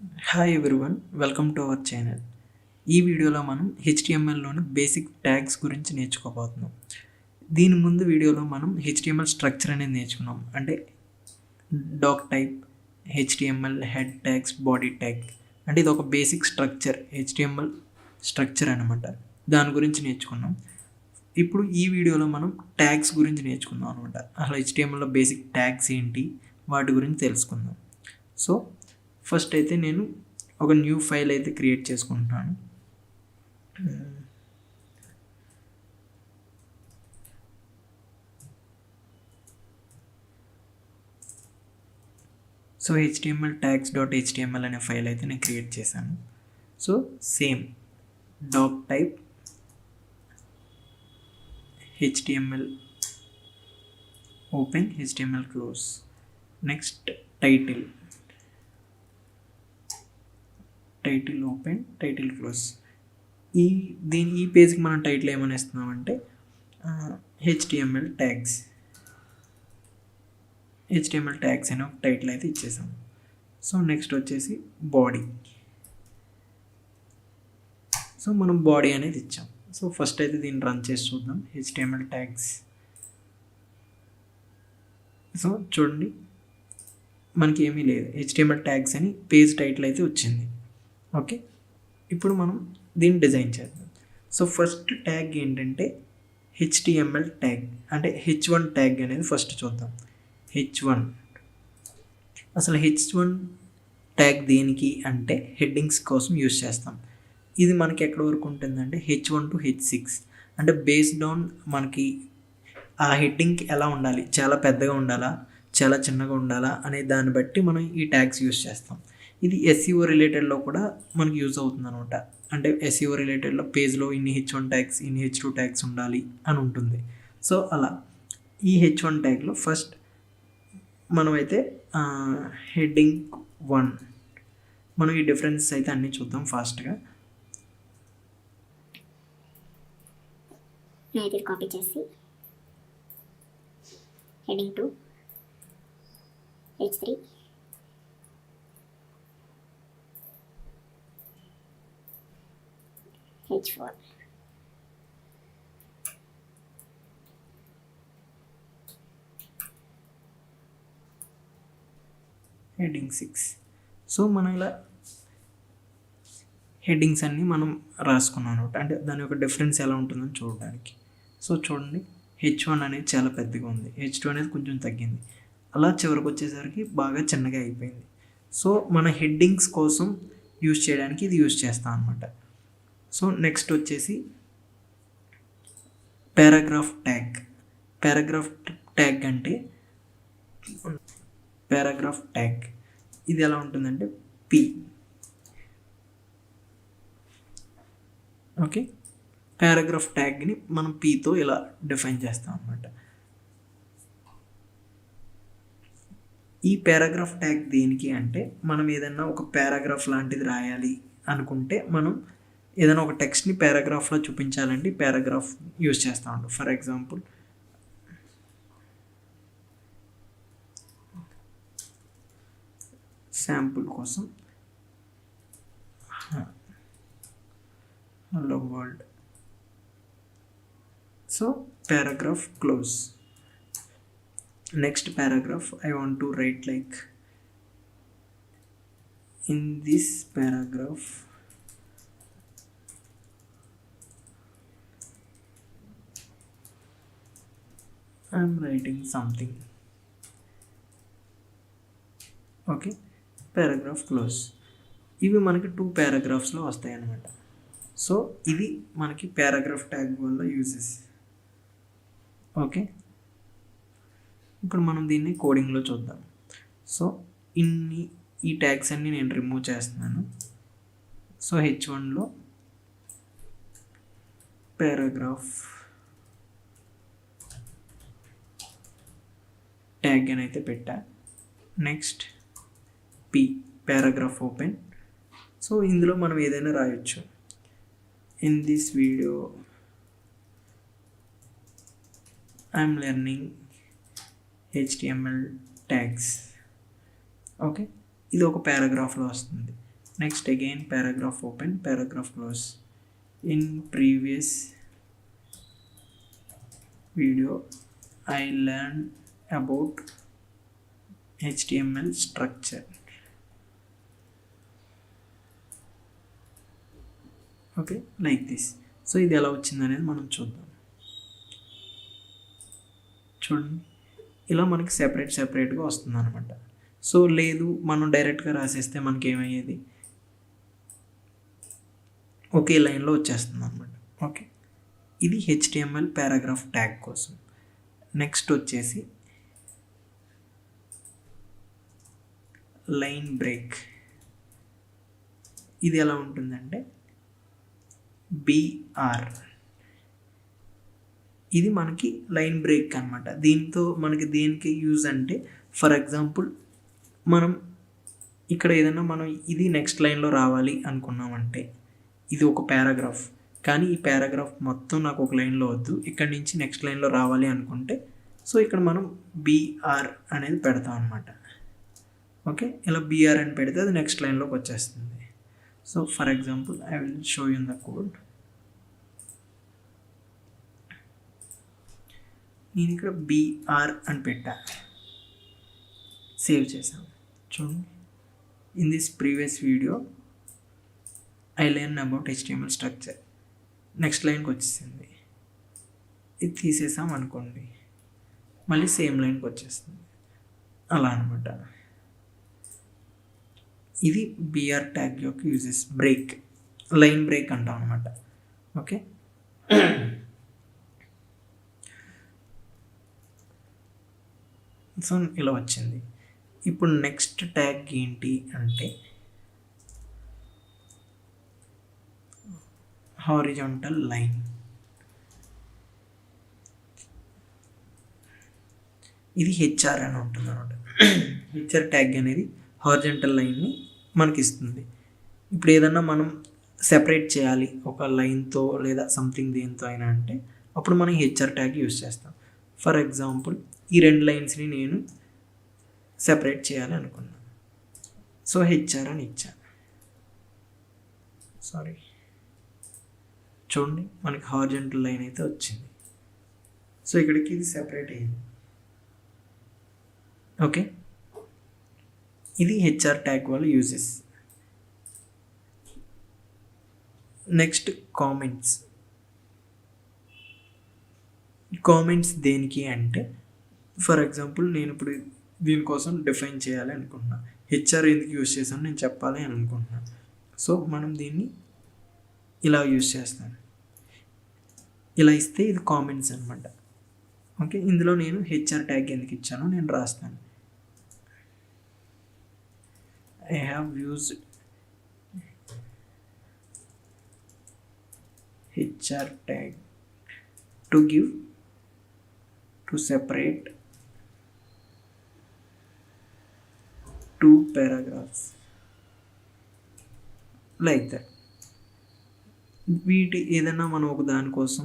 Hi everyone, welcome to our channel. ఈ వీడియోలో మనం హెచ్టిఎంఎల్లోని బేసిక్ ట్యాగ్స్ గురించి నేర్చుకోబోతున్నాం. దీని ముందు వీడియోలో మనం హెచ్టిఎంఎల్ స్ట్రక్చర్ అనేది నేర్చుకున్నాం. అంటే doc type, HTML head tags, body tag. అంటే ఇది ఒక బేసిక్ స్ట్రక్చర్, హెచ్టిఎంఎల్ స్ట్రక్చర్ అనమాట. దాని గురించి నేర్చుకున్నాం. ఇప్పుడు ఈ వీడియోలో మనం ట్యాగ్స్ గురించి నేర్చుకుందాం అనమాట. అసలు హెచ్టిఎంఎల్లో బేసిక్ ట్యాగ్స్ ఏంటి, వాటి గురించి తెలుసుకుందాం. సో ఫస్ట్ అయితే నేను ఒక న్యూ ఫైల్ అయితే క్రియేట్ చేసుకుంటున్నాను. సో హెచ్టిఎంఎల్ tags.html అనే ఫైల్ అయితే నేను క్రియేట్ చేశాను. So same doc type, HTML open, HTML close. Next title open, title close. ఈ పేజ్కి మనం టైటిల్ ఏమని ఇస్తున్నామంటే హెచ్టిఎంఎల్ ట్యాగ్స్ అనే ఒక టైటిల్ అయితే ఇచ్చేసాం. సో నెక్స్ట్ వచ్చేసి బాడీ. సో మనం బాడీ అనేది ఇచ్చాం. సో ఫస్ట్ అయితే దీన్ని రన్ చేసి చూద్దాం. HTML tags. సో చూడండి, మనకి ఏమీ లేదు. హెచ్టిఎంఎల్ ట్యాగ్స్ అని పేజ్ టైటిల్ అయితే వచ్చింది. ఓకే, ఇప్పుడు మనం దీన్ని డిజైన్ చేద్దాం. సో ఫస్ట్ ట్యాగ్ ఏంటంటే హెచ్టిఎంఎల్ ట్యాగ్, అంటే H1 ట్యాగ్ అనేది ఫస్ట్ చూద్దాం. H1 అసలు H1 ట్యాగ్ దేనికి అంటే హెడ్డింగ్స్ కోసం యూస్ చేస్తాం. ఇది మనకి ఎక్కడి వరకు ఉంటుందంటే H1 to H6. అంటే బేస్డ్ ఆన్ మనకి ఆ హెడ్డింగ్ ఎలా ఉండాలి, చాలా పెద్దగా ఉండాలా, చాలా చిన్నగా ఉండాలా అనే దాన్ని బట్టి మనం ఈ ట్యాగ్స్ యూస్ చేస్తాం. ఇది SEO రిలేటెడ్లో కూడా మనకి యూజ్ అవుతుంది అనమాట. అంటే SEO రిలేటెడ్లో పేజ్లో ఇన్ని H1 ట్యాగ్స్, ఇన్ని H2 ట్యాగ్స్ ఉండాలి అని ఉంటుంది. సో అలా ఈ H1 ట్యాగ్లో ఫస్ట్ మనమైతే హెడ్డింగ్ 1 మనం ఈ డిఫరెన్సెస్ అయితే అన్నీ చూద్దాం ఫాస్ట్గా. నేనైతే కాపీ చేసి heading 2 H3 H4 heading 6. So మనం ఇలా హెడ్డింగ్స్ అన్నీ మనం రాసుకున్నాం అనమాట. అంటే దాని యొక్క డిఫరెన్స్ ఎలా ఉంటుందని చూడడానికి. సో చూడండి, H1 అనేది చాలా పెద్దగా ఉంది, H2 అనేది కొంచెం తగ్గింది. అలా చివరికి వచ్చేసరికి బాగా చిన్నగా అయిపోయింది. సో మన హెడ్డింగ్స్ కోసం యూజ్ చేయడానికి ఇది యూజ్ చేస్తాం అనమాట. సో నెక్స్ట్ వచ్చేసి పారాగ్రాఫ్ ట్యాగ్ అంటే పారాగ్రాఫ్ ట్యాగ్ ఇది ఎలా ఉంటుందంటే P. ఓకే, పారాగ్రాఫ్ ట్యాగ్ని మనం Pతో ఇలా డిఫైన్ చేస్తాం అన్నమాట. ఈ పారాగ్రాఫ్ ట్యాగ్ దేనికి అంటే మనం ఏదైనా ఒక పారాగ్రాఫ్ లాంటిది రాయాలి అనుకుంటే, మనం ఏదైనా ఒక టెక్స్ట్ని పారాగ్రాఫ్లో చూపించాలంటే పారాగ్రాఫ్ యూజ్ చేస్తూ ఉంటాం. ఫర్ ఎగ్జాంపుల్ శాంపుల్ కోసం hello world. So paragraph close. Next paragraph I want to write like, in this paragraph I am writing something. Okay, paragraph close. ఇవి మనకి 2 పారాగ్రాఫ్స్లో వస్తాయి అన్నమాట. సో ఇది మనకి పారాగ్రాఫ్ ట్యాగ్ వల్ల యూజెస్. ఓకే, ఇప్పుడు మనం దీన్ని కోడింగ్లో చూద్దాం. సో ఈ ట్యాగ్స్ అన్నీ నేను రిమూవ్ చేస్తున్నాను. సో H1లో పారాగ్రాఫ్ ట్యాగ్ అని అయితే పెట్టా. Next paragraph open. సో ఇందులో మనం ఏదైనా రాయొచ్చు. In this video I'm learning HTML tags. Okay, ఇది ఒక పారాగ్రాఫ్లో వస్తుంది. Next again paragraph open, paragraph close. In previous video I learned about HTML structure. Okay, like this. So ఇది ఎలా వచ్చింది అనేది మనం చూద్దాం. చూడండి, ఇలా మనకి సెపరేట్గా వస్తుంది అనమాట. సో లేదు మనం డైరెక్ట్గా రాసేస్తే మనకి ఏమయ్యేది, ఒకే లైన్లో వచ్చేస్తుంది అనమాట. ఓకే, ఇది HTML పారాగ్రాఫ్ ట్యాగ్ కోసం. నెక్స్ట్ వచ్చేసి లైన్ బ్రేక్. ఇది ఎలా ఉంటుందంటే BR, ఇది మనకి లైన్ బ్రేక్ అనమాట. దీంతో మనకి దేనికి యూజ్ అంటే, ఫర్ ఎగ్జాంపుల్ మనం ఇక్కడ ఏదైనా మనం ఇది నెక్స్ట్ లైన్లో రావాలి అనుకున్నామంటే, ఇది ఒక పారాగ్రాఫ్, కానీ ఈ పారాగ్రాఫ్ మొత్తం నాకు ఒక లైన్లో వద్దు, ఇక్కడ నుంచి నెక్స్ట్ లైన్లో రావాలి అనుకుంటే, సో ఇక్కడ మనం BR అనేది పెడతాం అనమాట. ఓకే, ఇలా BR అని పెడితే అది నెక్స్ట్ లైన్లోకి వచ్చేస్తుంది. So for example I will show you the code. నేను ఇక్కడ BR అని పెట్టా, సేవ్ చేశాను. చూడండి, in this previous video I learn about HTML structure, next లైన్కి వచ్చేసింది. ఇది తీసేసాం అనుకోండి, మళ్ళీ సేమ్ లైన్కి వచ్చేస్తుంది, అలా అనమాట. ఇది BR ట్యాగ్ యొక్క యూజెస్. బ్రేక్, లైన్ బ్రేక్ అంటాం అనమాట. ఓకే, సో ఇలా వచ్చింది. ఇప్పుడు నెక్స్ట్ ట్యాగ్ ఏంటి అంటే హారిజాంటల్ లైన్. ఇది HR అని ఉంటుంది అనమాట. HR ట్యాగ్ అనేది హారిజాంటల్ లైన్ని మనకి ఇస్తుంది. ఇప్పుడు ఏదన్నా మనం సెపరేట్ చేయాలి ఒక లైన్తో లేదా సంథింగ్ దేంతో అయినా అంటే, అప్పుడు మనం HR ట్యాగ్ యూజ్ చేస్తాం. ఫర్ ఎగ్జాంపుల్ ఈ రెండు లైన్స్ని నేను సెపరేట్ చేయాలి అనుకున్నాను, సో HR అని ఇచ్చాను. సారీ, చూడండి మనకి హారిజాంటల్ లైన్ అయితే వచ్చింది. సో ఇక్కడికి ఇది సెపరేట్ అయ్యింది. ఓకే, ఇది HR ట్యాగ్ వల్ల యూజెస్. Next comments. కామెంట్స్ దేనికి అంటే, ఫర్ ఎగ్జాంపుల్ నేను ఇప్పుడు దీనికోసం డిఫైన్ చేయాలి అనుకుంటున్నా, HR ఎందుకు యూజ్ చేశాను నేను చెప్పాలి అని అనుకుంటున్నాను. సో మనం దీన్ని ఇలా యూజ్ చేస్తాను, ఇలా ఇస్తే ఇది కామెంట్స్ అనమాట. ఓకే, ఇందులో నేను HR ట్యాగ్ ఎందుకు ఇచ్చానో నేను రాస్తాను. I have used HR tag to separate two paragraphs like that. వీటి ఏదైనా మనం ఒక దానికోసం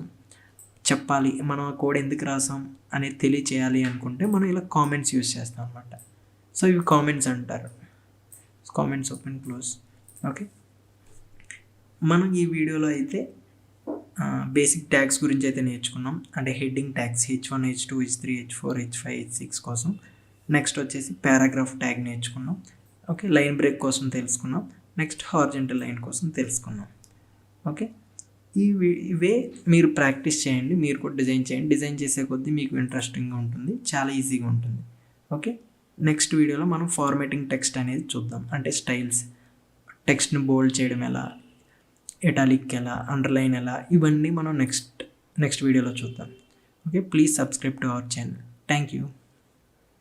చెప్పాలి, మనం ఆ కోడ్ ఎందుకు రాసాం అనేది తెలియచేయాలి అనుకుంటే మనం ఇలా కామెంట్స్ యూజ్ చేస్తాం అన్నమాట. సో ఇవి కామెంట్స్ అంటారు. Comments open close. ఓకే, మనం ఈ వీడియోలో అయితే బేసిక్ ట్యాగ్స్ గురించి అయితే నేర్చుకున్నాం. అంటే heading tags H1, H2, H3, H4, H5, H6 కోసం. నెక్స్ట్ వచ్చేసి పారాగ్రాఫ్ ట్యాగ్ నేర్చుకున్నాం. ఓకే, లైన్ బ్రేక్ కోసం తెలుసుకున్నాం. నెక్స్ట్ హారిజాంటల్ లైన్ కోసం తెలుసుకున్నాం. ఓకే, ఇవే మీరు ప్రాక్టీస్ చేయండి, మీరు కూడా డిజైన్ చేయండి. డిజైన్ చేసే కొద్దీ మీకు ఇంట్రెస్టింగ్గా ఉంటుంది, చాలా ఈజీగా ఉంటుంది. ఓకే, నెక్స్ట్ వీడియోలో మనం ఫార్మాటింగ్ టెక్స్ట్ అనేది చూద్దాం. అంటే స్టైల్స్, టెక్స్ట్ని బోల్డ్ చేయడం ఎలా, ఇటాలిక్ ఎలా, అండర్లైన్ ఎలా, ఇవన్నీ మనం నెక్స్ట్ వీడియోలో చూద్దాం. Okay, please subscribe to our channel. Thank you.